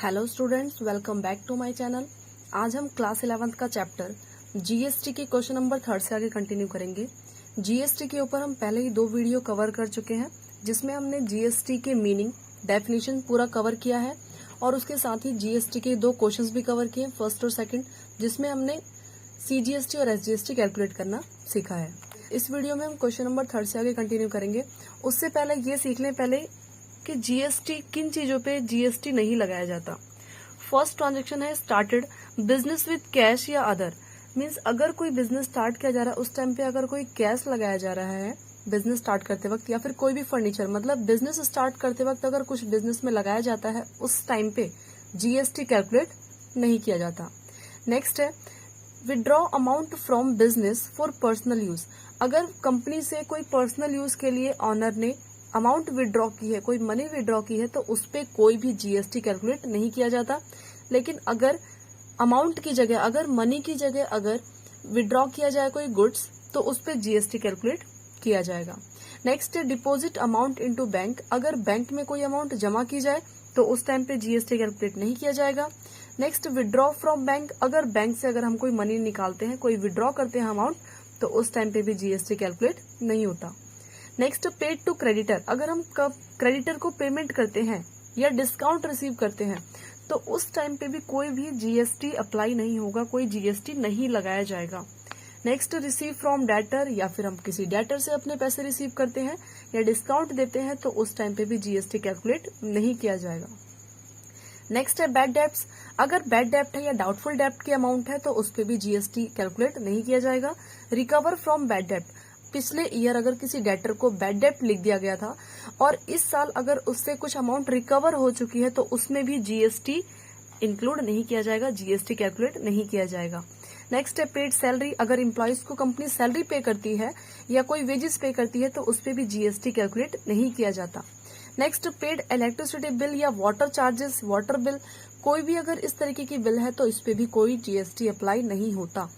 Hello students, welcome back to my channel. आज हम class 11th का चैप्टर जीएसटी के क्वेश्चन नंबर 3 से आगे कंटिन्यू करेंगे। जीएसटी के ऊपर हम पहले ही 2 वीडियो कवर कर चुके हैं, जिसमें हमने जीएसटी के मीनिंग, डेफिनेशन पूरा कवर किया है और उसके साथ ही जीएसटी के 2 क्वेश्चंस भी कवर किए, फर्स्ट और सेकंड, जिसमें हमने सीजीएसटी और एसजीएसटी कैलकुलेट करना सीखा है। इस वीडियो में हम क्वेश्चन नंबर 3 से आगे कंटिन्यू करेंगे। उससे पहले ये सीख लें कि जीएसटी किन चीजों पे जीएसटी नहीं लगाया जाता। फर्स्ट ट्रांजैक्शन है स्टार्टेड बिजनेस विद कैश या अदर, मींस अगर कोई बिजनेस स्टार्ट किया जा रहा है उस टाइम पे अगर कोई कैश लगाया जा रहा है बिजनेस स्टार्ट करते वक्त, या फिर कोई भी फर्नीचर, मतलब बिजनेस स्टार्ट करते वक्त अगर कुछ बिजनेस में लगाया जाता है उस टाइम पे जीएसटी कैलकुलेट नहीं किया जाता। नेक्स्ट है withdraw amount from business for personal use, अगर कंपनी से कोई पर्सनल यूज के लिए ऑनर ने अमाउंट विड्रॉ की है, कोई मनी विड्रॉ की है, तो उस पे कोई भी जीएसटी कैलकुलेट नहीं किया जाता। लेकिन अगर अमाउंट की जगह, अगर मनी की जगह अगर विड्रॉ किया जाए कोई गुड्स, तो उस पे जीएसटी कैलकुलेट किया जाएगा। नेक्स्ट है डिपॉजिट अमाउंट इनटू बैंक, अगर बैंक में कोई अमाउंट जमा की जाए तो उस टाइम पे जीएसटी कैलकुलेट नहीं किया जाएगा। नेक्स्ट विड्रॉ फ्रॉम बैंक, अगर बैंक से अगर हम कोई मनी निकालते हैं, कोई विड्रॉ करते हैं अमाउंट, तो उस टाइम पे भी जीएसटी कैलकुलेट नहीं होता। नेक्स्ट पेड टू क्रेडिटर, अगर हम क्रेडिटर को पेमेंट करते हैं या डिस्काउंट रिसीव करते हैं तो उस टाइम पे भी कोई भी जीएसटी अप्लाई नहीं होगा, कोई जीएसटी नहीं लगाया जाएगा। नेक्स्ट रिसीव फ्रॉम डेटर, या फिर हम किसी डेटर से अपने पैसे रिसीव करते हैं या डिस्काउंट देते हैं तो उस टाइम पे भी जीएसटी कैलकुलेट नहीं किया जाएगा। नेक्स्ट है बैड डेब्ट्स, अगर बैड डेब्ट है या डाउटफुल डेब्ट की अमाउंट है तो उस पे भी जीएसटी कैलकुलेट नहीं किया जाएगा। रिकवर फ्रॉम बैड डेब्ट, पिछले ईयर अगर किसी डेटर को बैड डेब्ट लिख दिया गया था और इस साल अगर उससे कुछ अमाउंट रिकवर हो चुकी है तो उसमें भी जीएसटी इंक्लूड नहीं किया जाएगा, जीएसटी कैलकुलेट नहीं किया जाएगा। नेक्स्ट है पेड सैलरी, अगर एम्प्लॉयज को कंपनी सैलरी पे करती है या कोई वेजेस पे करती है तो उस पे भी जीएसटी कैलकुलेट नहीं किया जाता। नेक्स्ट पेड इलेक्ट्रिसिटी बिल या वाटर चार्जेस, वाटर बिल, कोई भी अगर इस तरीके की बिल है तो इस पे भी कोई जीएसटी अप्लाई नहीं होता।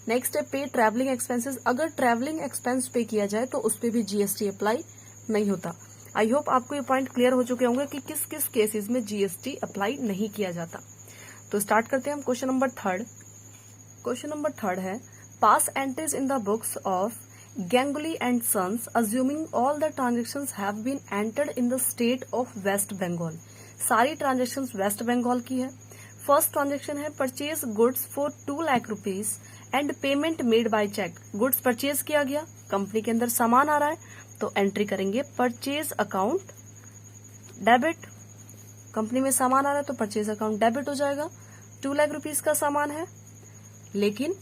नेक्स्ट है पे ट्रैवलिंग एक्सपेंसेस, अगर ट्रैवलिंग एक्सपेंस पे किया जाए तो उस पे भी जीएसटी अप्लाई नहीं होता। आई होप आपको ये पॉइंट क्लियर हो चुके होंगे कि किस किस केसेस में जीएसटी अप्लाई नहीं किया जाता। तो स्टार्ट करते हैं हम क्वेश्चन नंबर 3। क्वेश्चन नंबर 3 है pass entries in the books of Ganguly and sons assuming all the transactions have been entered in the state of West Bengal, सारी ट्रांजेक्शंस वेस्ट बंगाल की है। फर्स्ट ट्रांजेक्शन है purchase goods for 2 lakh rupees and payment made by cheque, goods purchase किया गया, company के अंदर सामान आ रहा है तो एंट्री करेंगे परचेज अकाउंट डेबिट, कंपनी में सामान आ रहा है तो परचेज अकाउंट डेबिट हो जाएगा। 2 लाख रुपीज का सामान है, लेकिन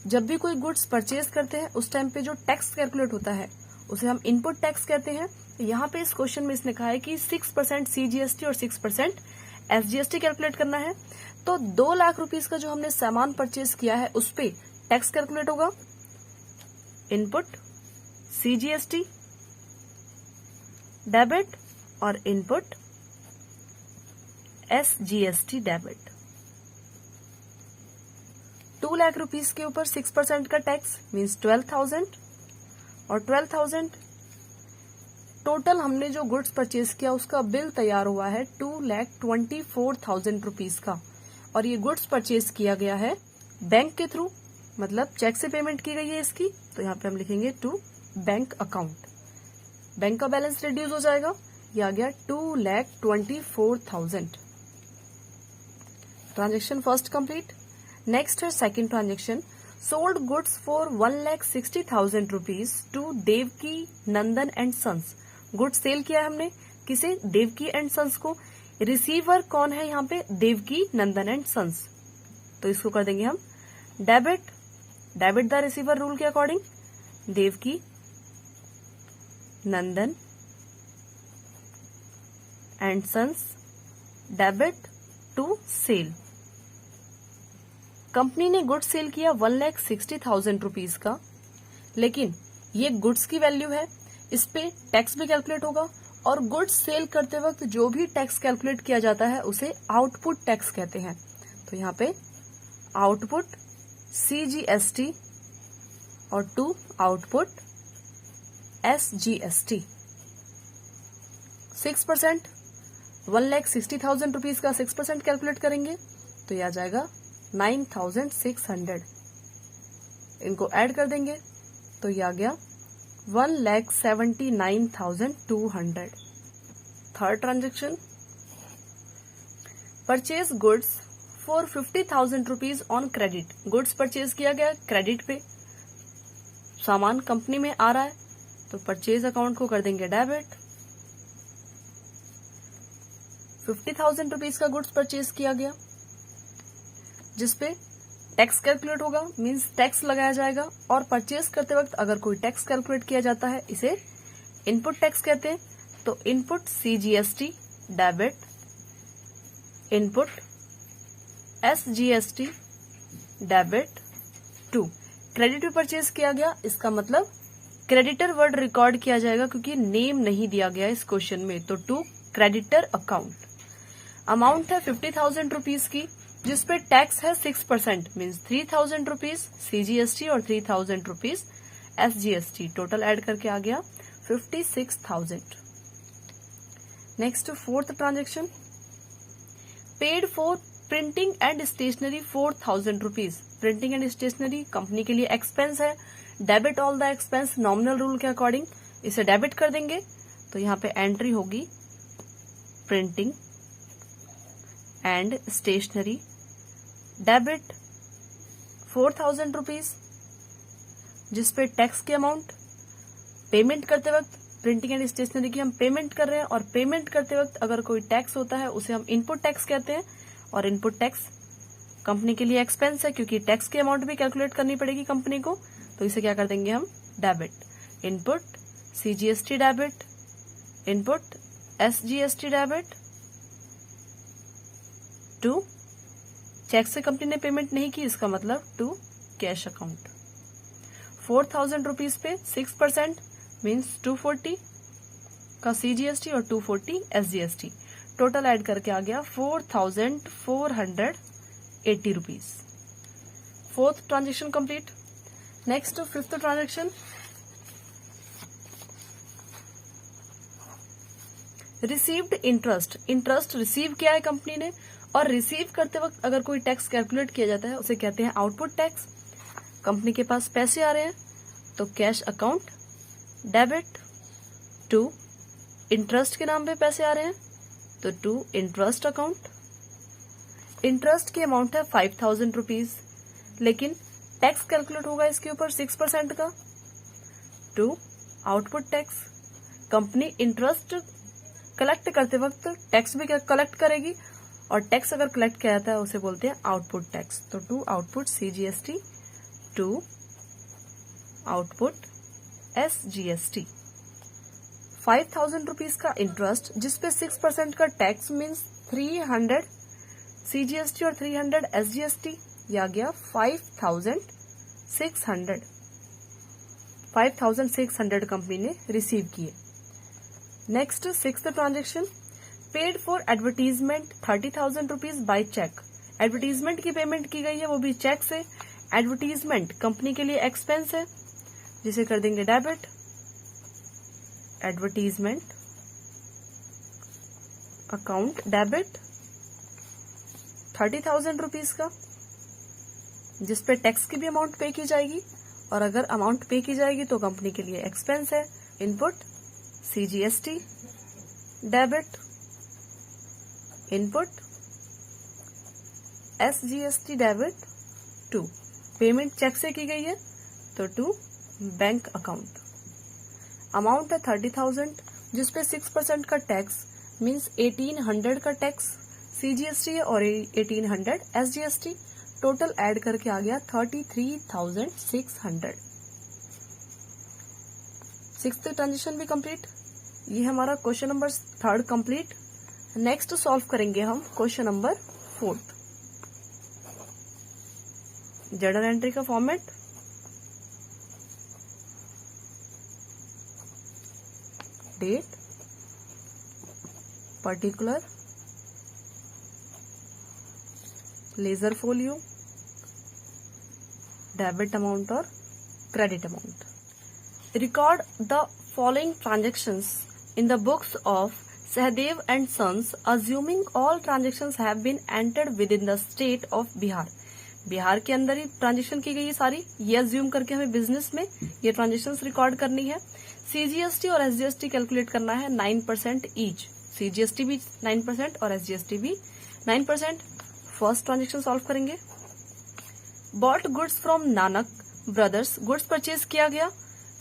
जब भी कोई गुड्स परचेज करते हैं उस टाइम पे जो टैक्स कैलकुलेट होता है उसे हम इनपुट टैक्स कहते हैं। यहाँ पे इस क्वेश्चन में इसने कहा है कि 6% सीजीएसटी और 6% एसजीएसटी कैलकुलेट करना है। तो 2 लाख रुपीज का जो हमने सामान परचेज किया है उस पे टैक्स कैलकुलेट होगा, इनपुट सीजीएसटी डेबिट और input SGST debit. 2 lakh rupees के ऊपर 6% का टैक्स मीन्स 12,000 और 12,000 टोटल हमने जो गुड्स परचेज किया उसका बिल तैयार हुआ है 2,24,000 रुपीज का, और ये गुड्स परचेज किया गया है बैंक के थ्रू, मतलब चेक से पेमेंट की गई है इसकी, तो यहाँ पे हम लिखेंगे टू बैंक अकाउंट, बैंक का बैलेंस रिड्यूस हो जाएगा, ये आ गया 2,24,000। Transaction first complete. नेक्स्ट है second transaction sold goods for 1,60,000 rupees to Devki Nandan and sons, goods cell किया है हमने किसे, देवकी एंड सन्स को। रिसीवर कौन है यहाँ पे, देवकी नंदन एंड सन्स, तो इसको कर देंगे हम debit, debit the receiver rule के according, Devki Nandan and sons debit to sale. Company ने गुड्स सेल किया 1,60,000 रुपीज का, लेकिन ये गुड्स की वैल्यू है, इस पे टैक्स भी कैलकुलेट होगा, और गुड्स सेल करते वक्त जो भी टैक्स कैलकुलेट किया जाता है उसे आउटपुट टैक्स कहते हैं। तो यहाँ पे आउटपुट सीजीएसटी और टू आउटपुट एसजीएसटी। 6% 1,60,000 रुपीज का 6% कैलकुलेट करेंगे तो यह आ जाएगा 9,600। इनको ऐड कर देंगे तो यह आ गया 1,79,200। Third transaction, purchase goods for 50,000 rupees on credit. Goods purchase किया गया क्रेडिट पे, सामान कंपनी में आ रहा है तो परचेज अकाउंट को कर देंगे डेबिट। 50,000 रुपीज का गुड्स परचेज किया गया जिसपे टैक्स कैलकुलेट होगा, मींस टैक्स लगाया जाएगा। और परचेज करते वक्त अगर कोई टैक्स कैलकुलेट किया जाता है इसे इनपुट टैक्स कहते हैं। तो input CGST debit, input SGST debit to credit पे परचेज किया गया, इसका मतलब क्रेडिटर वर्ड रिकॉर्ड किया जाएगा क्योंकि नेम नहीं दिया गया इस क्वेश्चन में। तो टू क्रेडिटर अकाउंट। अमाउंट है 50,000 रुपीज की जिसपे टैक्स है 6%, मीन्स 3,000 रुपीज CGST और 3,000 रुपीज SGST। टोटल ऐड करके आ गया 56,000। Next fourth transaction, paid for printing and stationery 4,000 rupees. Printing and stationery company के लिए एक्सपेंस है। Debit all the expense nominal rule के अकॉर्डिंग, इसे डेबिट कर देंगे तो यहाँ पे एंट्री होगी printing and stationery debit 4,000 rupees जिसपे टैक्स की अमाउंट। पेमेंट करते वक्त प्रिंटिंग एंड स्टेशनरी की हम पेमेंट कर रहे हैं और पेमेंट करते वक्त अगर कोई टैक्स होता है उसे हम इनपुट टैक्स कहते हैं। और इनपुट टैक्स कंपनी के लिए एक्सपेंस है क्योंकि टैक्स की अमाउंट भी कैलकुलेट करनी पड़ेगी कंपनी को, तो इसे क्या कर देंगे हम debit. Input CGST debit, input SGST debit to cheque से कंपनी ने पेमेंट नहीं की, इसका मतलब टू कैश अकाउंट। 4,000 रुपीज पे 6% मीन्स 240 का CGST और 240 SGST। टोटल ऐड करके आ गया 4,480 rupees. Fourth transaction complete. Next fifth transaction, received interest. Interest receive किया है कंपनी ने और रिसीव करते वक्त अगर कोई टैक्स कैलकुलेट किया जाता है उसे कहते हैं आउटपुट टैक्स। कंपनी के पास पैसे आ रहे हैं तो cash account debit to interest के नाम पे पैसे आ रहे हैं तो टू इंटरेस्ट अकाउंट। इंटरेस्ट की अमाउंट है 5,000 रुपीज लेकिन टैक्स कैलकुलेट होगा इसके ऊपर 6% का, to output tax. Company interest collect करते वक्त टैक्स भी कलेक्ट करेगी और टैक्स अगर कलेक्ट किया जाता है उसे बोलते हैं आउटपुट टैक्स। तो to output CGST, to output SGST। 5,000 rupees का इंटरेस्ट जिसपे 6% का टैक्स मीन्स 300 CGST और 300 SGST, या गया 5,600 कंपनी ने रिसीव किए। Next sixth transaction, paid for advertisement 30,000 rupees by cheque. Advertisement की पेमेंट की गई है वो भी चेक से। एडवर्टीजमेंट कंपनी के लिए एक्सपेंस है जिसे कर देंगे debit. Advertisement account debit 30,000 rupees का जिसपे टैक्स की भी अमाउंट पे की जाएगी और अगर अमाउंट पे की जाएगी तो कंपनी के लिए एक्सपेंस है। Input CGST debit, input SGST debit to payment cheque से की गई है तो टू बैंक अकाउंट। अमाउंट है 30,000 जिसपे 6% का टैक्स मीन्स 1,800 का टैक्स CGST है और 1,800 SGST। टोटल ऐड करके आ गया 33,600। सिक्स्थ ट्रांजेक्शन भी कंप्लीट। ये हमारा question number 3 complete. Next solve करेंगे हम क्वेश्चन नंबर 4। जर्नल एंट्री का format, date, particular, ledger folio, debit amount और credit amount. Record the following transactions in the books of Sahdev and sons assuming all transactions have been entered within the state of Bihar. Bihar के अंदर ही transaction की गई है सारी, ये assume करके हमें बिजनेस में ये ट्रांजेक्शन्स रिकॉर्ड करनी है। सीजीएसटी और एसजीएसटी कैलकुलेट करना है 9% ईच, सीजीएसटी भी 9% और एसजीएसटी भी 9%। फर्स्ट ट्रांजेक्शन सॉल्व करेंगे। Bought goods from Nanak brothers, goods purchase किया गया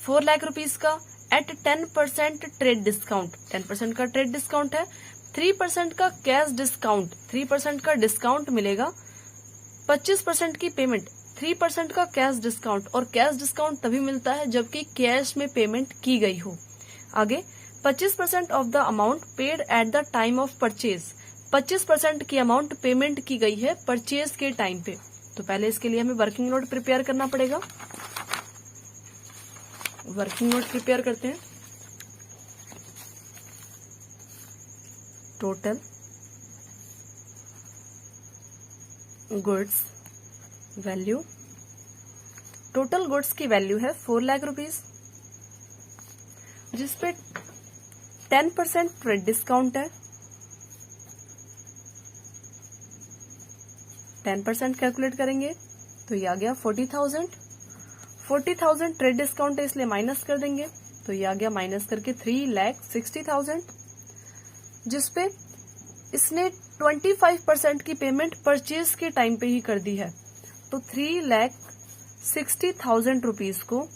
4 लाख रुपीज का एट 10% ट्रेड डिस्काउंट, 10% का ट्रेड डिस्काउंट है, 3% का कैश डिस्काउंट, 3% का डिस्काउंट मिलेगा, 25% की पेमेंट, 3% का कैश डिस्काउंट, और कैश डिस्काउंट तभी मिलता है जबकि कैश में पेमेंट की गई हो। आगे 25% of the amount paid at the time of purchase, 25% की अमाउंट पेमेंट की गई है परचेज के टाइम पे। तो पहले इसके लिए हमें वर्किंग नोट प्रिपेयर करना पड़ेगा। वर्किंग नोट प्रिपेयर करते हैं। Total goods value, total goods की वैल्यू है 4 लाख रुपीज, जिसपे 10% ट्रेड डिस्काउंट है, 10% कैलकुलेट करेंगे तो ये आ गया 40,000। 40,000 ट्रेड डिस्काउंट है इसलिए माइनस कर देंगे तो ये आ गया माइनस करके 3,60,000, जिसपे इसने 25% की पेमेंट परचेज के टाइम पे ही कर दी है। तो 3,60,000 रुपीज को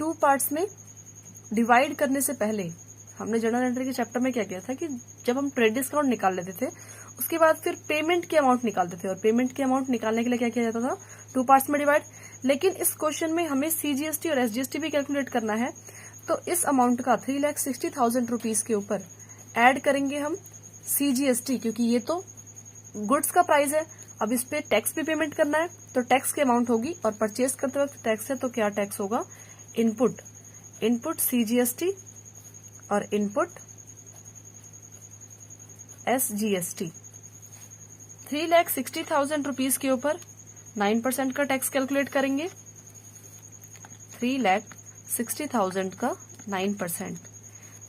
2 पार्ट्स में डिवाइड करने से पहले हमने जर्नल एंट्री के चैप्टर में क्या किया था कि जब हम ट्रेड डिस्काउंट निकाल लेते थे उसके बाद फिर पेमेंट की अमाउंट निकालते थे, और पेमेंट की अमाउंट निकालने के लिए क्या किया जाता था, 2 पार्ट्स में डिवाइड। लेकिन इस क्वेश्चन में हमें सीजीएसटी और एसजीएसटी भी कैलकुलेट करना है, तो इस अमाउंट का 3,60,000 रुपीज के ऊपर ऐड करेंगे हम सीजीएसटी, क्योंकि ये तो गुड्स का प्राइस है। अब इस पे टैक्स भी पेमेंट करना है तो टैक्स की अमाउंट होगी, और परचेज करते वक्त टैक्स है तो क्या टैक्स होगा, इनपुट, इनपुट सीजीएसटी और इनपुट एसजीएसटी। 3,60,000 रुपीज के ऊपर 9% का टैक्स कैलकुलेट करेंगे। 3,60,000 का 9%,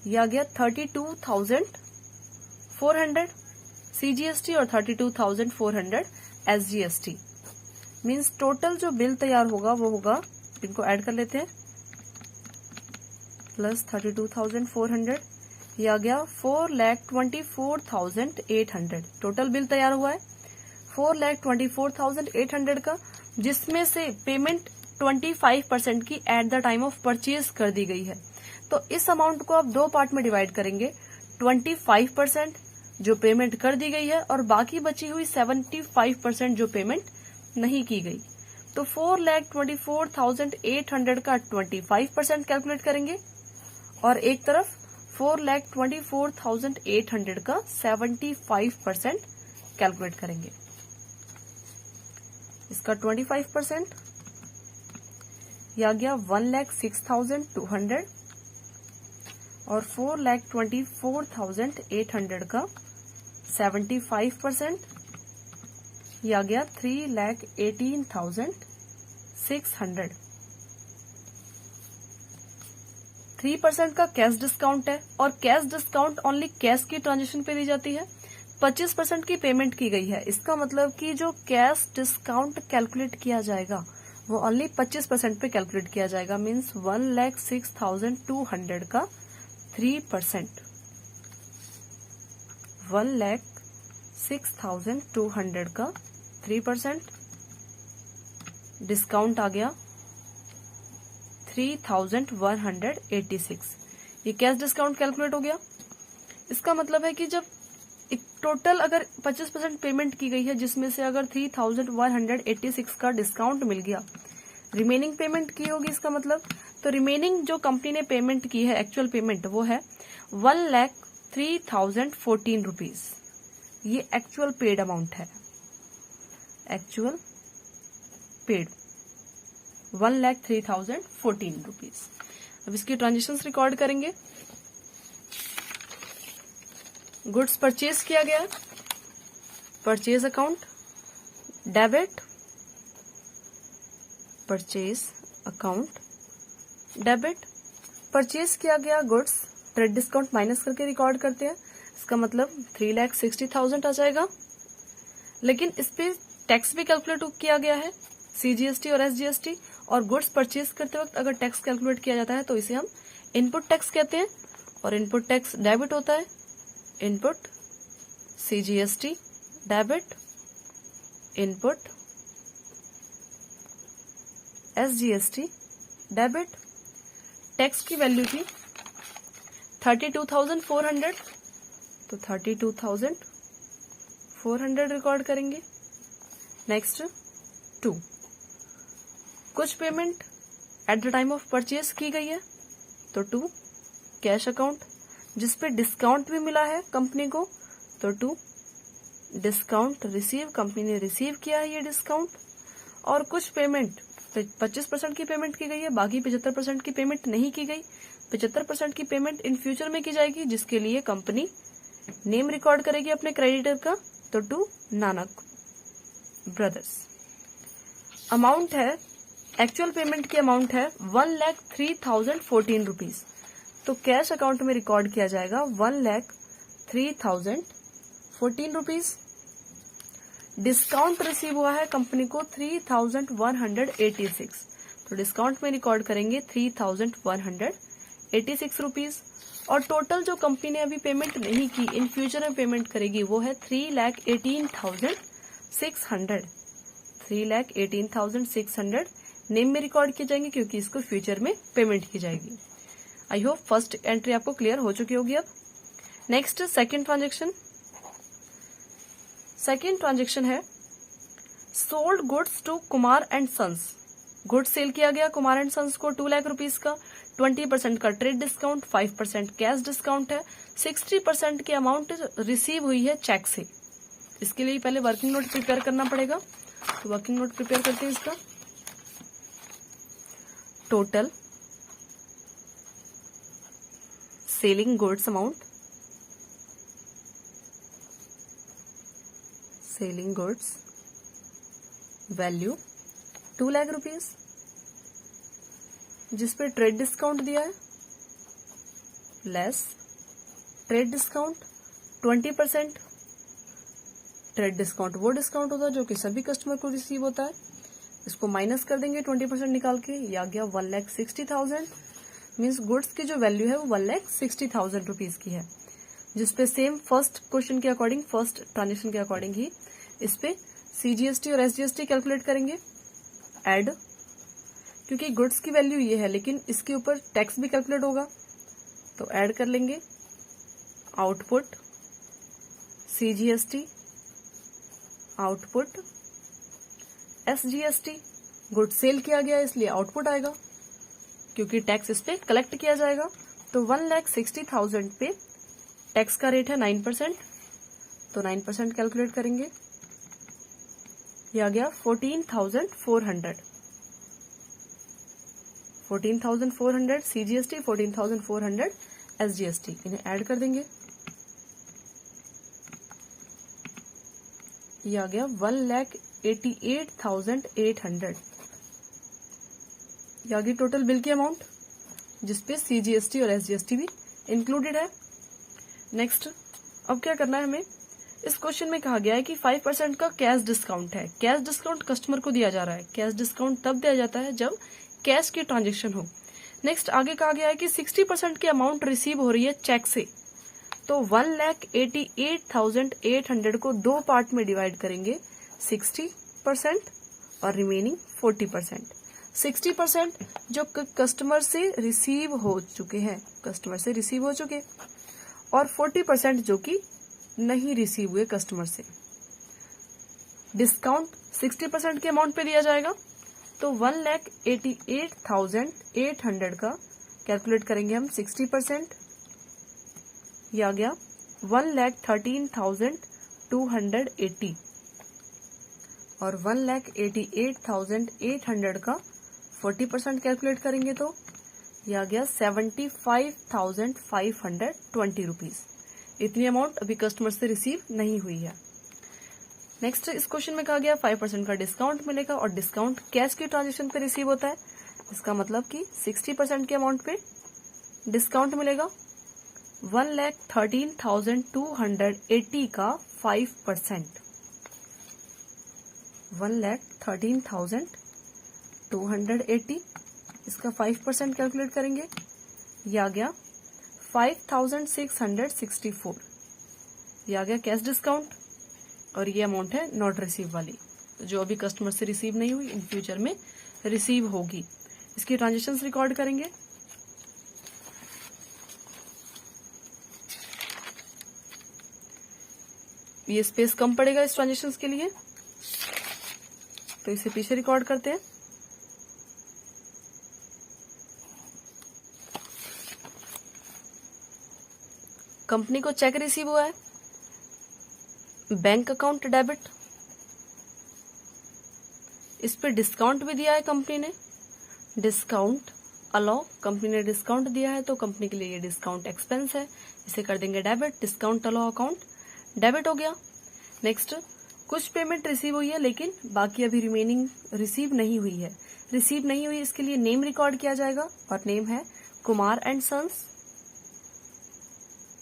यह आ गया 32,400 सीजीएसटी और 32,400 एसजीएसटी। मीन्स टोटल जो बिल तैयार होगा वो होगा, इनको ऐड कर लेते हैं, प्लस 32,400, ये आ गया 4,24,800। टोटल बिल तैयार हुआ है 4,24,800 का, जिसमें से पेमेंट 25% की at the time of purchase कर दी गई है। तो इस अमाउंट को आप 2 पार्ट में डिवाइड करेंगे, 25% जो पेमेंट कर दी गई है और बाकी बची हुई 75% जो पेमेंट नहीं की गई। तो 4,24,800 का 25% कैलकुलेट करेंगे, और एक तरफ 4,24,800 का 75% कैलकुलेट करेंगे। इसका 25% यह आ गया 1,06,200, और 4,24,800 का 75% यह आ गया 3,18,600। 3% का कैश डिस्काउंट है, और कैश डिस्काउंट ओनली कैश की ट्रांजेक्शन पे दी जाती है। 25% की पेमेंट की गई है, इसका मतलब कि जो कैश डिस्काउंट कैलकुलेट किया जाएगा वो ओनली 25% पे कैलकुलेट किया जाएगा। मीन्स 1,06,200 का 3%, 1,06,200 का 3%, डिस्काउंट आ गया 3,186। ये कैश डिस्काउंट कैलकुलेट हो गया। इसका मतलब है कि जब एक टोटल अगर 25% पेमेंट की गई है, जिसमें से अगर 3,186 का डिस्काउंट मिल गया, रिमेनिंग पेमेंट की होगी, इसका मतलब तो रिमेनिंग जो कंपनी ने पेमेंट की है एक्चुअल पेमेंट वो है 1,03,014 रुपीज। ये एक्चुअल पेड अमाउंट है, एक्चुअल पेड 1,03,014 रुपीज। अब इसकी ट्रांजेक्शन्स रिकॉर्ड करेंगे। गुड्स परचेज किया गया, purchase account debit, purchase account debit. Purchase किया गया गुड्स ट्रेड डिस्काउंट माइनस करके रिकॉर्ड करते हैं, इसका मतलब 3,60,000 आ जाएगा। लेकिन इस पे टैक्स भी कैलकुलेट किया गया है, CGST और SGST, और गुड्स परचेज करते वक्त अगर टैक्स कैलकुलेट किया जाता है तो इसे हम इनपुट टैक्स कहते हैं, और इनपुट टैक्स डेबिट होता है। Input CGST debit, input SGST debit. Tax की वैल्यू थी 32,400, तो 32,400 रिकॉर्ड करेंगे। नेक्स्ट 2, कुछ payment at the time of purchase की गई है, तो 2 कैश अकाउंट, जिसपे डिस्काउंट भी मिला है कंपनी को, तो 2 डिस्काउंट रिसीव, कंपनी ने रिसीव किया है ये डिस्काउंट। और कुछ पेमेंट 25% की पेमेंट की गई है, बाकी 75% की पेमेंट नहीं की गई। 75% की पेमेंट इन फ्यूचर में की जाएगी, जिसके लिए कंपनी नेम रिकॉर्ड करेगी अपने क्रेडिटर का, तो 2 नानक ब्रदर्स। अमाउंट है, एक्चुअल पेमेंट की अमाउंट है 1,03,014 रुपीज, तो कैश अकाउंट में रिकॉर्ड किया जाएगा 1,03,014 रुपीज। डिस्काउंट रिसीव हुआ है कंपनी को 3,186, तो डिस्काउंट में रिकॉर्ड करेंगे 3,186 रुपीज। और टोटल जो कंपनी ने अभी पेमेंट नहीं की, इन फ्यूचर में पेमेंट करेगी, वो है 3,18,600। 3,18,600 नेम में रिकॉर्ड किए जाएंगे, क्योंकि इसको फ्यूचर में पेमेंट की जाएगी। आई होप फर्स्ट एंट्री आपको क्लियर हो चुकी होगी। अब next second transaction. Second transaction है sold goods to Kumar and sons. Goods cell किया गया कुमार एंड सन्स को 2 लाख रुपीज का, 20% का ट्रेड डिस्काउंट, 5% कैश डिस्काउंट है, 60% की अमाउंट रिसीव हुई है चेक से। इसके लिए पहले वर्किंग नोट प्रिपेयर करना पड़ेगा, तो वर्किंग नोट प्रिपेयर करते हैं इसका। Total selling goods amount, selling goods value 2 lakh rupees, जिसपे ट्रेड डिस्काउंट दिया है, less trade discount 20%। Trade discount वो डिस्काउंट होता है जो कि सभी कस्टमर को रिसीव होता है, इसको माइनस कर देंगे 20% निकाल के, ये आ गया 1,60,000। मीन्स गुड्स की जो वैल्यू है वो 1,60,000 रुपीज की है, जिसपे सेम फर्स्ट क्वेश्चन के अकॉर्डिंग, फर्स्ट ट्रांजेक्शन के अकॉर्डिंग ही इस पे CGST और SGST कैलकुलेट करेंगे, ऐड, क्योंकि गुड्स की वैल्यू ये है लेकिन इसके ऊपर टैक्स भी कैलकुलेट होगा, तो ऐड कर लेंगे। Output CGST, output SGST। Goods cell किया गया इसलिए आउटपुट आएगा, क्योंकि टैक्स इस पे कलेक्ट किया जाएगा। तो 1,60,000 पे टैक्स का रेट है 9%, तो 9% कैलकुलेट करेंगे, ये आ गया 14,400। 14,400 CGST, 14,400 SGST, इन्हें ऐड कर देंगे, ये आ गया 1,88,800। ये आ गई टोटल बिल की अमाउंट, जिसपे CGST और SGST भी इंक्लूडेड है। नेक्स्ट, अब क्या करना है हमें, इस क्वेश्चन में कहा गया है कि 5% का कैश डिस्काउंट है। कैश डिस्काउंट कस्टमर को दिया जा रहा है, कैश डिस्काउंट तब दिया जाता है जब कैश की ट्रांजेक्शन हो। नेक्स्ट आगे कहा गया है कि 60% की अमाउंट रिसीव हो रही है चेक से, तो 1,88,800 को 2 पार्ट में डिवाइड करेंगे, 60% और रिमेनिंग 40%। 60% जो कस्टमर से रिसीव हो चुके हैं, कस्टमर से रिसीव हो चुके, और 40% जो कि नहीं रिसीव हुए कस्टमर से। डिस्काउंट 60% के अमाउंट पे दिया जाएगा, तो 1,88,800 का कैलकुलेट करेंगे हम 60%, ये आ गया 1,13,280, और 1,88,800 का 40% कैलकुलेट करेंगे तो ये आ गया 75,520 रुपीज। इतनी अमाउंट अभी कस्टमर से रिसीव नहीं हुई है। नेक्स्ट इस क्वेश्चन में कहा गया 5% का डिस्काउंट मिलेगा, और डिस्काउंट कैश की ट्रांजेक्शन पे रिसीव होता है, इसका मतलब कि 60% के अमाउंट पे डिस्काउंट मिलेगा, 1,13,280 का 5%, 1,13,280 इसका 5% कैलकुलेट करेंगे, ये आ गया 5,664, ये आ गया कैश डिस्काउंट, और ये अमाउंट है नॉट रिसीव वाली, जो अभी कस्टमर से रिसीव नहीं हुई, इन फ्यूचर में रिसीव होगी। इसकी ट्रांजेक्शन्स रिकॉर्ड करेंगे। ये स्पेस कम पड़ेगा इस ट्रांजेक्शन्स के लिए, तो इसे पीछे रिकॉर्ड करते हैं। कंपनी को चेक रिसीव हुआ है, बैंक अकाउंट डेबिट, इस पे डिस्काउंट भी दिया है कंपनी ने, डिस्काउंट अलाउ, कंपनी ने डिस्काउंट दिया है तो कंपनी के लिए ये डिस्काउंट एक्सपेंस है, इसे कर देंगे debit, discount allow account debit हो गया। नेक्स्ट, कुछ पेमेंट रिसीव हुई है लेकिन बाकी अभी रिमेनिंग रिसीव नहीं हुई है। रिसीव नहीं हुई, इसके लिए नेम रिकॉर्ड किया जाएगा, और नेम है Kumar and sons,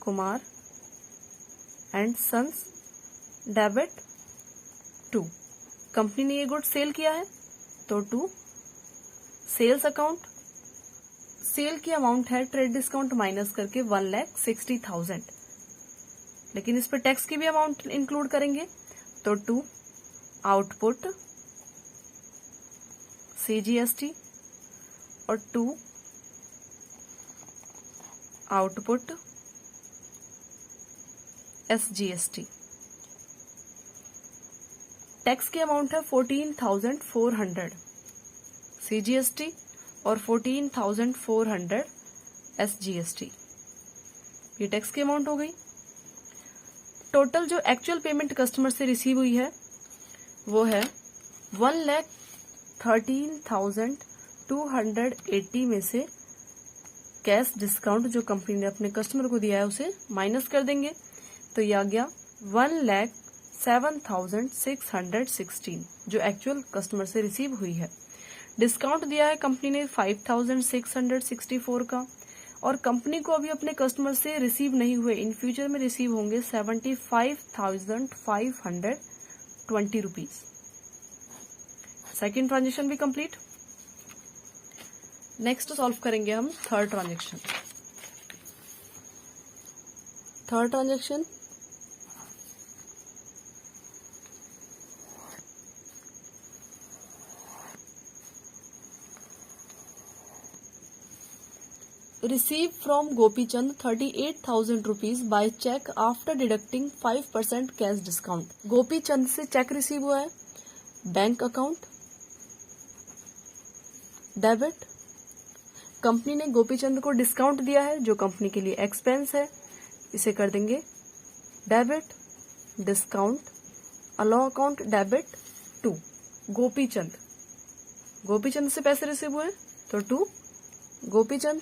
Kumar and sons debit to. Company ने ये गुड सेल किया है तो टू सेल्स अकाउंट, सेल की अमाउंट है ट्रेड डिस्काउंट माइनस करके 1,60,000, लेकिन इस पे टैक्स की भी अमाउंट इंक्लूड करेंगे तो टू आउटपुट CGST और टू आउटपुट SGST। टैक्स की अमाउंट है 14,400 CGST और 14,400 SGST, ये टैक्स की अमाउंट हो गई। टोटल जो एक्चुअल पेमेंट कस्टमर से रिसीव हुई है वो है 1,13,280 में से कैश डिस्काउंट जो कंपनी ने अपने कस्टमर को दिया है उसे माइनस कर देंगे, तो ये आ गया 1,07,616 जो एक्चुअल कस्टमर से रिसीव हुई है। डिस्काउंट दिया है कंपनी ने 5,664 का, और कंपनी को अभी अपने कस्टमर से रिसीव नहीं हुए, इन फ्यूचर में रिसीव होंगे 75,520 रुपीज। सेकेंड ट्रांजेक्शन भी कंप्लीट। नेक्स्ट सॉल्व करेंगे हम third transaction. Third transaction, receive from Gopichand 38,000 rupees by check after deducting 5% cash discount. Gopichand से चेक रिसीव हुआ है, बैंक अकाउंट डेबिट, कंपनी ने गोपीचंद को डिस्काउंट दिया है जो कंपनी के लिए एक्सपेंस है, इसे कर देंगे debit, discount allow account debit to Gopichand. Gopichand से पैसे रिसीव हुए तो टू गोपीचंद।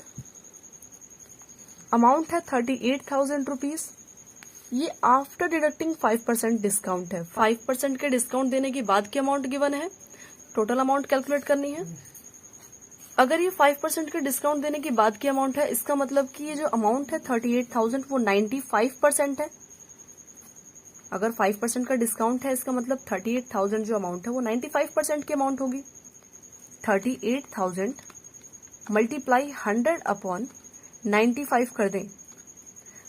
अमाउंट है 38,000 रुपीज, ये आफ्टर डिडक्टिंग 5% डिस्काउंट है। 5% के डिस्काउंट देने के बाद की अमाउंट गिवन है, टोटल अमाउंट कैलकुलेट करनी है। अगर ये 5% के डिस्काउंट देने के बाद की अमाउंट है, इसका मतलब कि ये जो अमाउंट है 38,000 वो 95% है। अगर 5% का डिस्काउंट है, इसका मतलब 38,000 जो अमाउंट है वो 95% की अमाउंट होगी। 38,000 मल्टीप्लाई 100 अपॉन 95 कर दें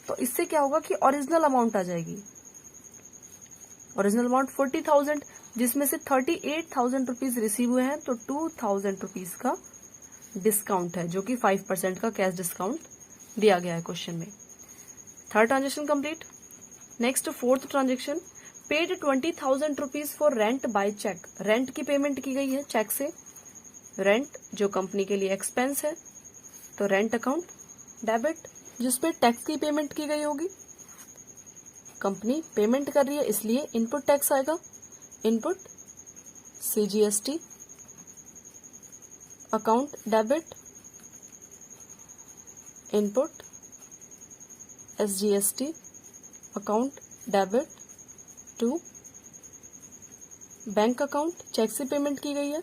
तो इससे क्या होगा कि ओरिजिनल अमाउंट आ जाएगी। ओरिजिनल अमाउंट 40,000, जिसमें से 38,000 रुपीज रिसीव हुए हैं तो 2,000 रुपीज का डिस्काउंट है, जो कि 5% का कैश डिस्काउंट दिया गया है क्वेश्चन में। Third transaction complete. Next fourth transaction, paid 20,000 rupees for rent by cheque. Rent की पेमेंट की गई है चेक से, रेंट जो कंपनी के लिए एक्सपेंस है तो रेंट अकाउंट डेबिट, जिसपे टैक्स की पेमेंट की गई होगी। कंपनी पेमेंट कर रही है इसलिए इनपुट टैक्स आएगा, input CGST account debit, input SGST account debit to bank account. Cheque से पेमेंट की गई है,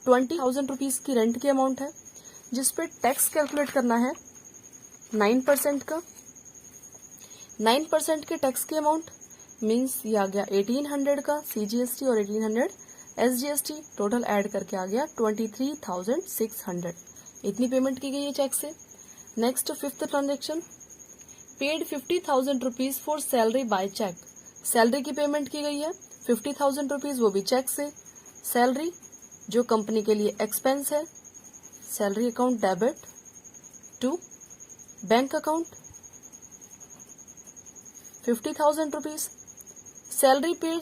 20,000 रुपीज की रेंट की अमाउंट है, जिसपे टैक्स कैलकुलेट करना है 9% का, 9% के टैक्स की अमाउंट मीन्स ये आ गया 1800 का CGST और 1800 SGST, टोटल ऐड करके आ गया 23,600। इतनी पेमेंट की गई है चेक से। Next 5th transaction, paid 50,000 rupees for salary by cheque. Salary की पेमेंट की गई है 50,000 रुपीज, वो भी चेक से। सैलरी जो कंपनी के लिए एक्सपेंस है, salary account debit to bank account 50,000 rupees. Salary पे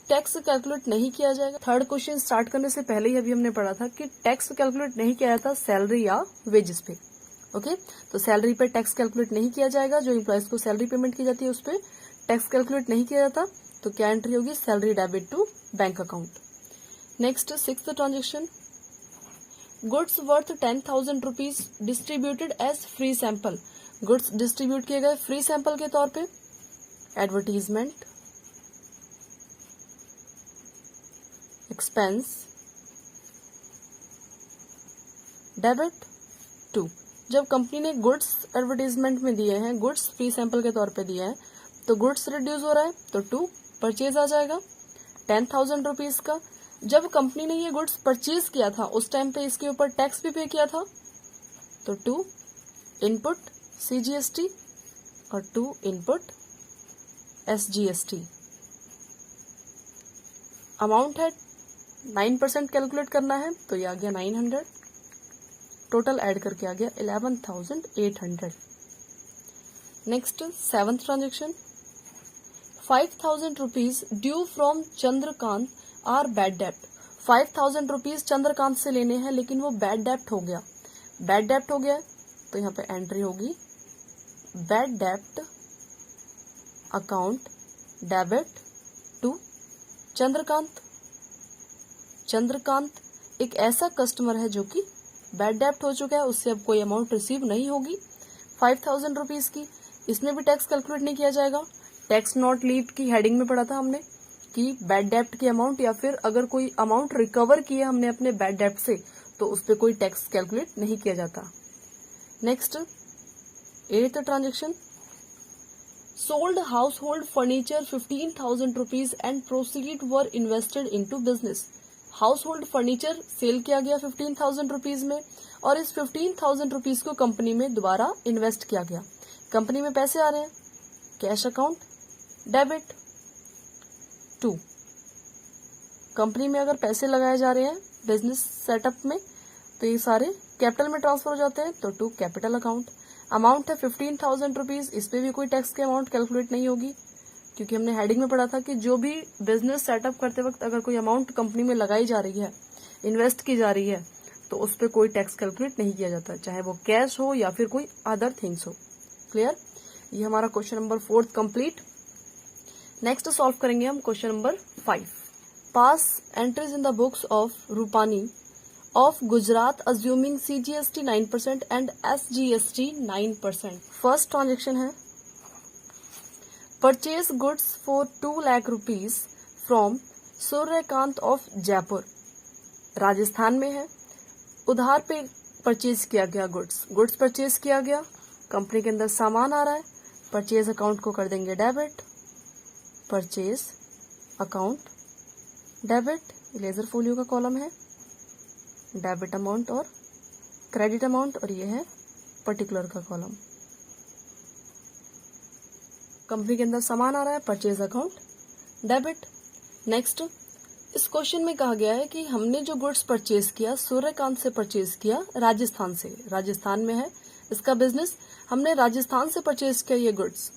टैक्स कैलकुलेट नहीं किया जाएगा। थर्ड क्वेश्चन स्टार्ट करने से पहले ही अभी हमने पढ़ा था कि टैक्स कैलकुलेट नहीं किया जाता सैलरी या वेजेस पे। ओके, तो सैलरी पे टैक्स कैलकुलेट नहीं किया जाएगा। जो इम्प्लॉयज को सैलरी पेमेंट की जाती है उस पर टैक्स कैलकुलेट नहीं किया जाता, तो क्या एंट्री होगी, salary debit to bank account. Next 6th transaction, goods worth 10,000 rupees distributed as free sample. Goods distribute किए गए फ्री सैंपल के तौर पे। Advertisement expense debit to. जब कंपनी ने गुड्स एडवर्टीजमेंट में दिए हैं, गुड्स फ्री सैंपल के तौर पे दिए हैं, तो गुड्स रिड्यूस हो रहा है तो टू परचेज आ जाएगा 10,000 रुपीज का। जब कंपनी ने ये गुड्स परचेज किया था उस टाइम पे इसके ऊपर टैक्स भी पे किया था, तो टू इनपुट CGST और टू इनपुट SGST। अमाउंट है 9% कैलकुलेट करना है, तो ये आ गया 900, टोटल ऐड करके आ गया 11,800। Next 7th transaction, 5,000 rupees due from Chandrakant are bad डेप्ट। 5,000 रुपीज चंद्रकांत से लेने हैं लेकिन वो बैड डेप्ट हो गया। बैड डेप्ट हो गया तो यहाँ पे एंट्री होगी बैड डेप्ट account debit to Chandrakant. Chandrakant एक ऐसा कस्टमर है जो कि बैड डेप्ट हो चुका है, उससे अब कोई अमाउंट रिसीव नहीं होगी 5,000 रुपीज की। इसमें भी टैक्स कैलकुलेट नहीं किया जाएगा। टैक्स नॉट लीव्ड की हेडिंग में पढ़ा था हमने कि बैड डेप्ट की अमाउंट या फिर अगर कोई अमाउंट रिकवर किया हमने अपने बैड डेप्ट से तो उस पर कोई टैक्स कैलकुलेट नहीं किया जाता। Next 8th transaction, sold household furniture 15,000 rupees and proceed were invested into business. Household furniture sale किया गया 15,000 रुपीज में और इस 15,000 रुपीज को कंपनी में दोबारा इन्वेस्ट किया गया। कंपनी में पैसे आ रहे हैं, cash account debit to. Company में अगर पैसे लगाए जा रहे हैं बिजनेस सेटअप में तो ये सारे कैपिटल में ट्रांसफर हो जाते हैं, तो टू कैपिटल अकाउंट। अमाउंट है 15,000 रुपीज, इस पे भी कोई टैक्स की अमाउंट कैलकुलेट नहीं होगी क्योंकि हमने हेडिंग में पढ़ा था कि जो भी बिजनेस सेटअप करते वक्त अगर कोई अमाउंट कंपनी में लगाई जा रही है, इन्वेस्ट की जा रही है, तो उस पर कोई टैक्स कैलकुलेट नहीं किया जाता, चाहे वो कैश हो या फिर कोई अदर थिंग्स हो। क्लियर? ये हमारा question number 4 complete. Next solve करेंगे हम question number 5। Pass entries in the books of Rupani of Gujarat assuming CGST 9% and SGST 9%। First transaction है purchase goods for 2 lakh rupees from Suryakant of Jaipur. Rajasthan में है, उधार पे परचेज किया गया गुड्स परचेज किया गया, कंपनी के अंदर सामान आ रहा है, परचेज अकाउंट को कर देंगे debit, purchase account debit, ledger folio का कॉलम है, डेबिट अमाउंट और क्रेडिट अमाउंट, और ये है पर्टिकुलर का कॉलम। कंपनी के अंदर सामान आ रहा है, परचेज अकाउंट डेबिट। नेक्स्ट इस क्वेश्चन में कहा गया है कि हमने जो गुड्स परचेज किया सूर्यकांत से परचेज किया राजस्थान से, राजस्थान में है इसका बिजनेस, हमने राजस्थान से परचेज किया ये गुड्स,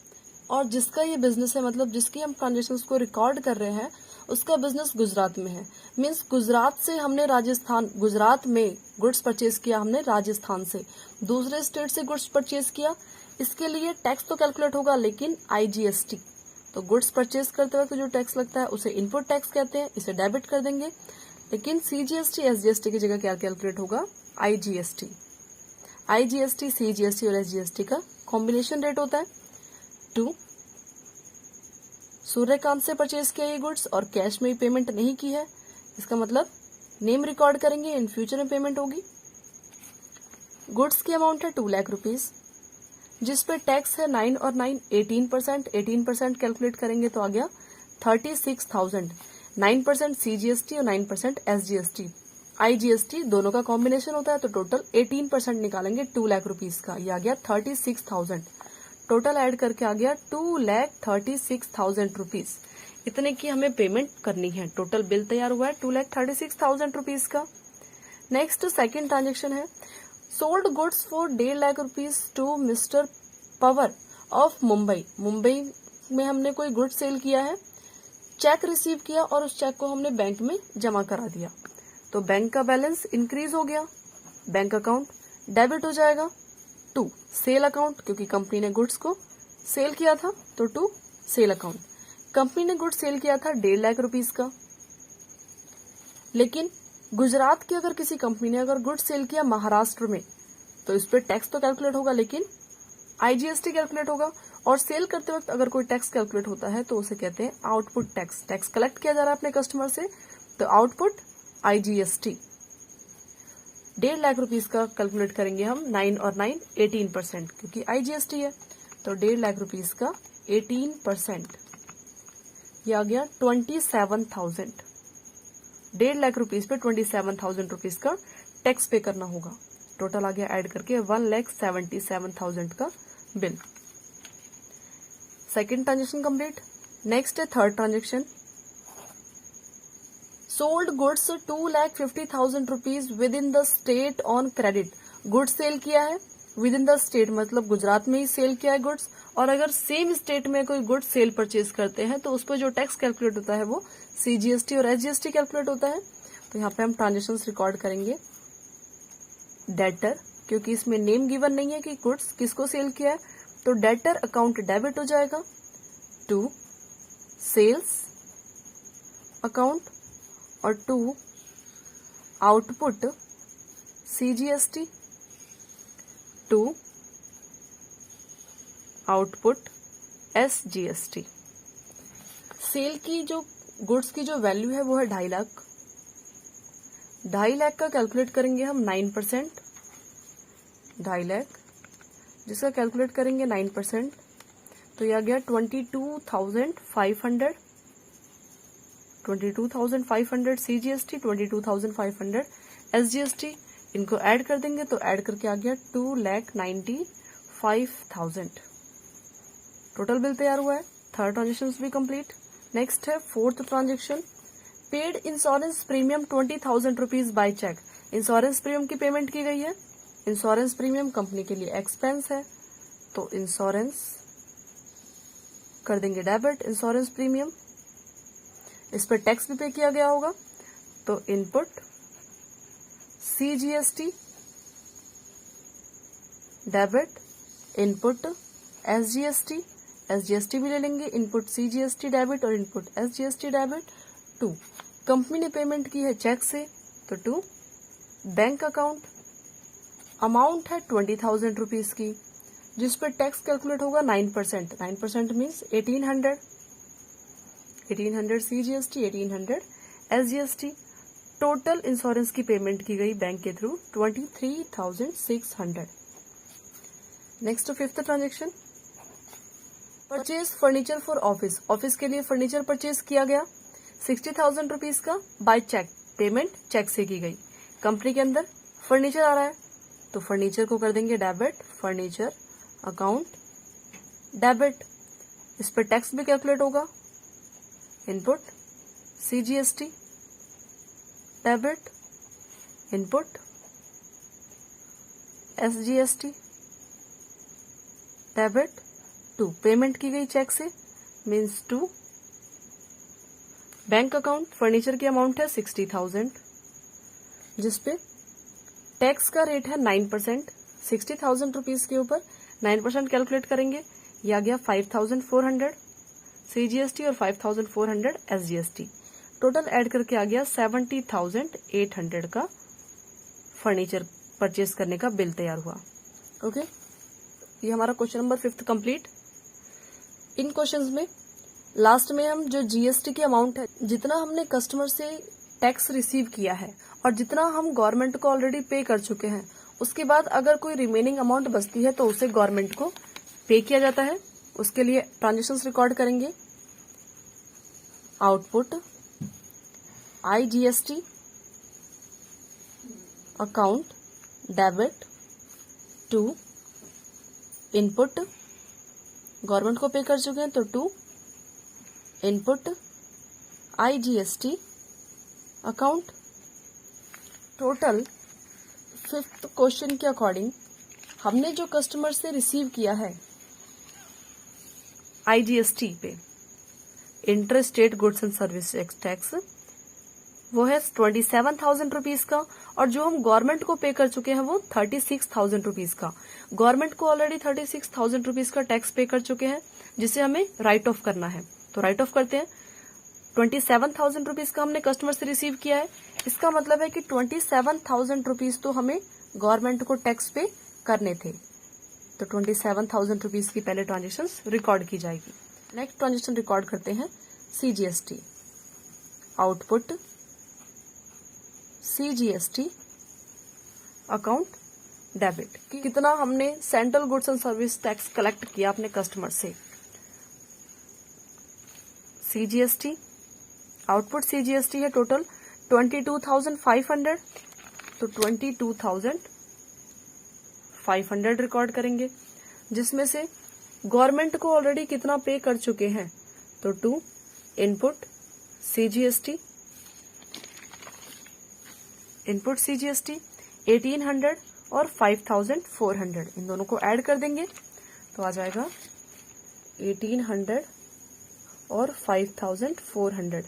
और जिसका ये बिजनेस है मतलब जिसकी हम ट्रांजेक्शंस को रिकॉर्ड कर रहे हैं उसका बिजनेस गुजरात में है। मीन्स गुजरात से हमने राजस्थान, गुजरात में गुड्स परचेज किया हमने राजस्थान से, दूसरे स्टेट से गुड्स परचेज किया, इसके लिए टैक्स तो कैलकुलेट होगा लेकिन IGST। तो गुड्स परचेज करते वक्त जो टैक्स लगता है उसे इनपुट टैक्स कहते हैं, इसे डेबिट कर देंगे, लेकिन CGST SGST की जगह क्या कैलकुलेट होगा, IGST। IGST CGST और SGST का कॉम्बिनेशन रेट होता है। 2 सूर्यकांत से परचेज किया ये गुड्स और कैश में पेमेंट नहीं की है, इसका मतलब नेम रिकॉर्ड करेंगे, इन फ्यूचर में पेमेंट होगी। गुड्स की अमाउंट है 2 लाख रुपीज, जिस पे टैक्स है 9 और 9 18%। 18% कैलकुलेट करेंगे तो आ गया 36,000। 9% CGST और 9% SGST IGST दोनों का कॉम्बिनेशन होता है, तो टोटल 18% निकालेंगे 2 लाख रुपीज का। ये आ गया 36,000। टोटल ऐड करके आ गया 2,36,000 रुपीज। इतने की हमें पेमेंट करनी है। टोटल बिल तैयार हुआ है 2,36,000 रुपीज का। नेक्स्ट सेकंड ट्रांजेक्शन है, sold goods for 1.5 lakh rupees to mister Pawar of Mumbai. Mumbai में हमने कोई गुड्स सेल किया है, चेक रिसीव किया और उस चेक को हमने बैंक में जमा करा दिया, तो बैंक का बैलेंस इंक्रीज हो गया, बैंक अकाउंट डेबिट हो जाएगा टू सेल अकाउंट, क्योंकि कंपनी ने गुड्स को सेल किया था तो टू सेल अकाउंट। कंपनी ने गुड्स सेल किया था 1.5 लाख रुपीज का, लेकिन गुजरात की अगर किसी कंपनी ने अगर गुड्स सेल किया महाराष्ट्र में, तो इस पे टैक्स तो कैलकुलेट होगा लेकिन IGST कैलकुलेट होगा। और सेल करते वक्त अगर कोई टैक्स कैलकुलेट होता है तो उसे कहते हैं आउटपुट टैक्स। टैक्स कलेक्ट किया जा रहा है अपने कस्टमर से, तो आउटपुट IGST। 1.5 लाख रुपीज का कैलकुलेट करेंगे हम 9 और 9 18%, क्योंकि IGST है, तो 1.5 लाख रुपीज का 18%, ये आ गया 27,000। 1.5 लाख रुपीज पे 27,000 रुपीज का टैक्स पे करना होगा। टोटल आ गया ऐड करके 1,77,000 का bill. Second transaction complete. Next है third transaction, sold goods 2,50,000 rupees within the state on credit. Goods cell किया है विद इन द स्टेट, मतलब गुजरात में ही सेल किया है गुड्स, और अगर सेम स्टेट में कोई गुड्स सेल परचेज करते हैं तो उस पर जो टैक्स कैलकुलेट होता है वो CGST और SGST कैलकुलेट होता है। तो यहाँ पे हम ट्रांजेक्शन रिकॉर्ड करेंगे डेटर, क्योंकि इसमें नेम गिवन नहीं है कि गुड्स किसको सेल किया है, तो डेटर अकाउंट डेबिट हो जाएगा टू सेल्स अकाउंट और to output CGST to output SGST। Sale की जो गुड्स की जो वैल्यू है वो है 2.5 लाख। 2.5 लाख का कैलकुलेट करेंगे हम 9%। 2.5 लाख जिसका कैलकुलेट करेंगे 9%, तो यह आ गया 22,500। 22,500 CGST, 22,500 SGST, इनको ऐड कर देंगे तो ऐड करके आ गया 2,95,000। टोटल बिल तैयार हुआ है। थर्ड ट्रांजेक्शन भी कंप्लीट। नेक्स्ट है fourth transaction, paid insurance premium 20,000 rupees by cheque. Insurance premium की पेमेंट की गई है। इंश्योरेंस प्रीमियम कंपनी के लिए एक्सपेंस है, तो इंश्योरेंस कर देंगे डेबिट इंश्योरेंस प्रीमियम। इस पर टैक्स भी पे किया गया होगा, तो input CGST debit, input SGST भी ले लेंगे, इनपुट CGST डेबिट और input SGST debit to company ने पेमेंट की है चेक से, तो टू बैंक अकाउंट। अमाउंट है 20,000 रुपीज की, जिस पर टैक्स कैलकुलेट होगा 9%। 9% means 1800 CGST, 1800 SGST। Total insurance की पेमेंट की गई बैंक के through 23,600। Next fifth transaction, purchase furniture for office. Office के लिए फर्नीचर परचेज किया गया 60,000 रुपीज का बाय चेक। पेमेंट चेक से की गई। कंपनी के अंदर फर्नीचर आ रहा है, तो फर्नीचर को कर देंगे डेबिट, फर्नीचर अकाउंट डेबिट। इस पर टैक्स भी कैलकुलेट होगा, input CGST debit, input SGST debit to payment की गई चेक से means to bank account. Furniture की अमाउंट है 60,000, जिसपे टैक्स का रेट है 9%। 60,000 रुपीज के ऊपर 9% कैलकुलेट करेंगे, यह आ गया 5,400 CGST और 5,400 SGST। टोटल ऐड करके आ गया 70,800 का फर्नीचर परचेज करने का बिल तैयार हुआ। ओके, ये हमारा क्वेश्चन नंबर 5 कंप्लीट। इन क्वेश्चंस में लास्ट में हम जो GST की अमाउंट है, जितना हमने कस्टमर से टैक्स रिसीव किया है और जितना हम गवर्नमेंट को ऑलरेडी पे कर चुके हैं, उसके बाद अगर कोई रिमेनिंग अमाउंट बचती है तो उसे गवर्नमेंट को पे किया जाता है, उसके लिए ट्रांजेक्शंस रिकॉर्ड करेंगे। Output IGST account debit to input, government को पे कर चुके हैं तो to input IGST account. Total 5th question के अकॉर्डिंग हमने जो कस्टमर से रिसीव किया है IGST पे, inter state goods and service tax, वो है 27,000 रुपीज का, और जो हम गवर्नमेंट को पे कर चुके हैं वो 36,000 रुपीज का। गवर्नमेंट को ऑलरेडी 36,000 रुपीज का टैक्स पे कर चुके हैं, जिसे हमें राइट ऑफ करना है। तो राइट ऑफ करते हैं। 27,000 रुपीज का हमने कस्टमर से रिसीव किया है, इसका मतलब है कि 27,000 रुपीज तो हमें गवर्नमेंट को टैक्स पे करने थे। तो 27,000 रुपीज की पहले ट्रांजेक्शन रिकॉर्ड की जाएगी। नेक्स्ट ट्रांजेक्शन रिकॉर्ड करते हैं CGST। Output CGST account debit. कितना हमने central goods and service tax collect किया अपने कस्टमर से। CGST आउटपुट CGST है टोटल 22,500, तो 22,500 रिकॉर्ड करेंगे, जिसमें से गवर्नमेंट को ऑलरेडी कितना पे कर चुके हैं, तो टू इनपुट CGST 1800 और 5,400, इन दोनों को ऐड कर देंगे तो आ जाएगा 1800 और 5,400,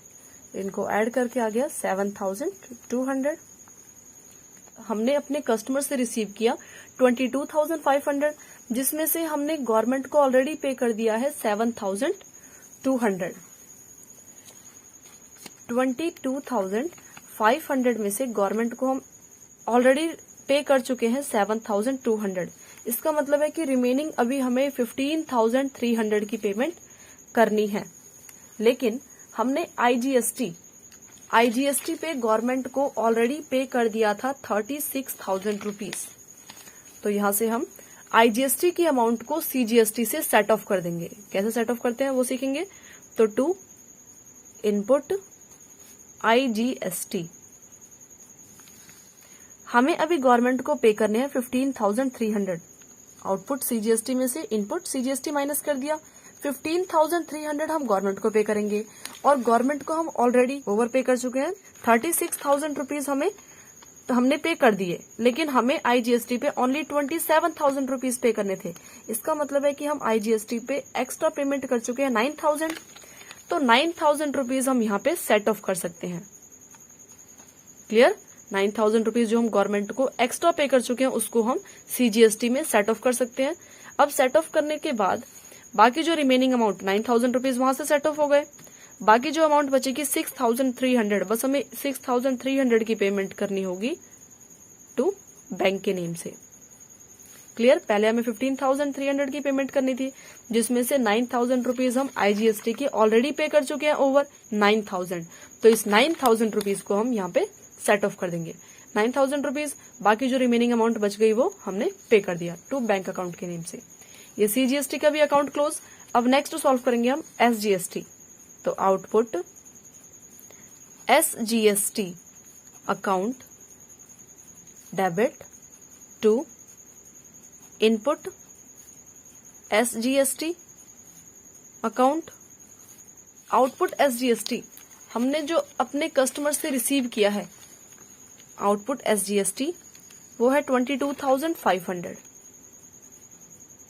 इनको ऐड करके आ गया 7,200। हमने अपने कस्टमर से रिसीव किया 22,500, जिसमें से हमने गवर्नमेंट को ऑलरेडी पे कर दिया है 7,200। 22,500 में से गवर्नमेंट को हम ऑलरेडी पे कर चुके हैं 7,200। इसका मतलब है कि रिमेनिंग अभी हमें 15,300 की पेमेंट करनी है। लेकिन हमने IGST पे गवर्नमेंट को ऑलरेडी पे कर दिया था 36,000 रुपीज। तो यहां से हम IGST की अमाउंट को CGST से सेट ऑफ कर देंगे। कैसे सेट ऑफ करते हैं वो सीखेंगे। तो टू इनपुट IGST, हमें अभी गवर्नमेंट को पे करने हैं 15,300। आउटपुट CGST में से इनपुट CGST माइनस कर दिया, 15,300 हम गवर्नमेंट को पे करेंगे, और गवर्नमेंट को हम ऑलरेडी ओवर पे कर चुके हैं। 36,000 रुपीज हमने पे कर दिए, लेकिन हमें IGST पे ओनली 27,000 रुपीज पे करने थे। इसका मतलब है कि हम IGST पे एक्स्ट्रा पेमेंट कर चुके हैं 9,000। तो 9,000 रुपीज हम यहाँ पे सेट ऑफ कर सकते हैं। क्लियर? 9,000 रुपीज जो हम गवर्नमेंट को एक्स्ट्रा पे कर चुके हैं उसको हम CGST में सेट ऑफ कर सकते हैं। अब सेट ऑफ करने के बाद बाकी जो रिमेनिंग अमाउंट 9,000 रुपीज वहां से सेट ऑफ हो गए। बाकी जो अमाउंट बचेगी 6,300, बस हमें 6,300 की पेमेंट करनी होगी टू बैंक के नेम से। क्लियर? पहले हमें 15,300 की पेमेंट करनी थी, जिसमें से 9,000 रुपीज हम IGST के ऑलरेडी पे कर चुके हैं ओवर 9,000। तो इस 9,000 रुपीज को हम यहाँ पे सेट ऑफ कर देंगे। 9,000 रुपीज, बाकी जो रिमेनिंग अमाउंट बच गई वो हमने पे कर दिया टू बैंक अकाउंट के नेम से। ये CGST का भी अकाउंट क्लोज। अब नेक्स्ट सॉल्व करेंगे हम SGST। तो output SGST account debit to input SGST account. Output SGST हमने जो अपने कस्टमर से रिसीव किया है, आउटपुट SGST वो है 22,500,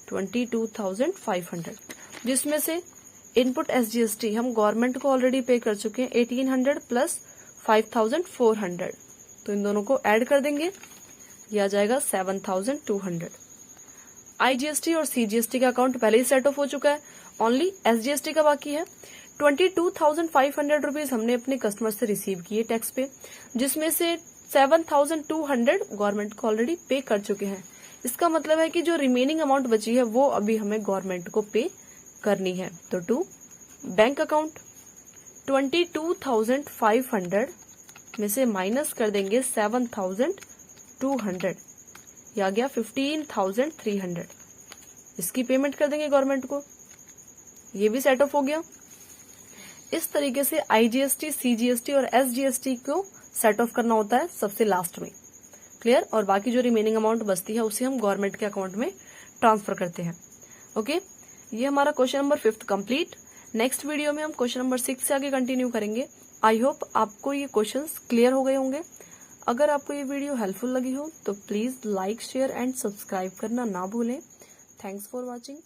22,500, जिसमें से इनपुट SGST हम गवर्नमेंट को ऑलरेडी पे कर चुके हैं 1,800 प्लस 5,400। तो इन दोनों को ऐड कर देंगे, ये आ जाएगा 7,200। IGST और CGST का अकाउंट पहले ही सेट ऑफ हो चुका है, ओनली SGST का बाकी है। 22,500 रुपीज हमने अपने कस्टमर से रिसीव किए टैक्स पे, जिसमें से 7,200 गवर्नमेंट को ऑलरेडी पे कर चुके हैं। इसका मतलब है कि जो रिमेनिंग अमाउंट बची है वो अभी हमें गवर्नमेंट को पे करनी है। तो टू बैंक अकाउंट 22,500 में से माइनस कर देंगे 7,200, ये आ गया 15,300। इसकी पेमेंट कर देंगे गवर्नमेंट को। ये भी सेट ऑफ हो गया। इस तरीके से IGST, CGST और SGST को सेट ऑफ करना होता है सबसे लास्ट में। क्लियर। और बाकी जो रिमेनिंग अमाउंट बचती है उसे हम गवर्नमेंट के अकाउंट में ट्रांसफर करते हैं। ओके, ये हमारा question number 5 complete. Next video में हम क्वेश्चन नंबर 6 से आगे कंटिन्यू करेंगे। आई होप आपको ये क्वेश्चंस क्लियर हो गए होंगे। अगर आपको ये वीडियो हेल्पफुल लगी हो तो please like, share and subscribe करना ना भूलें। Thanks for watching.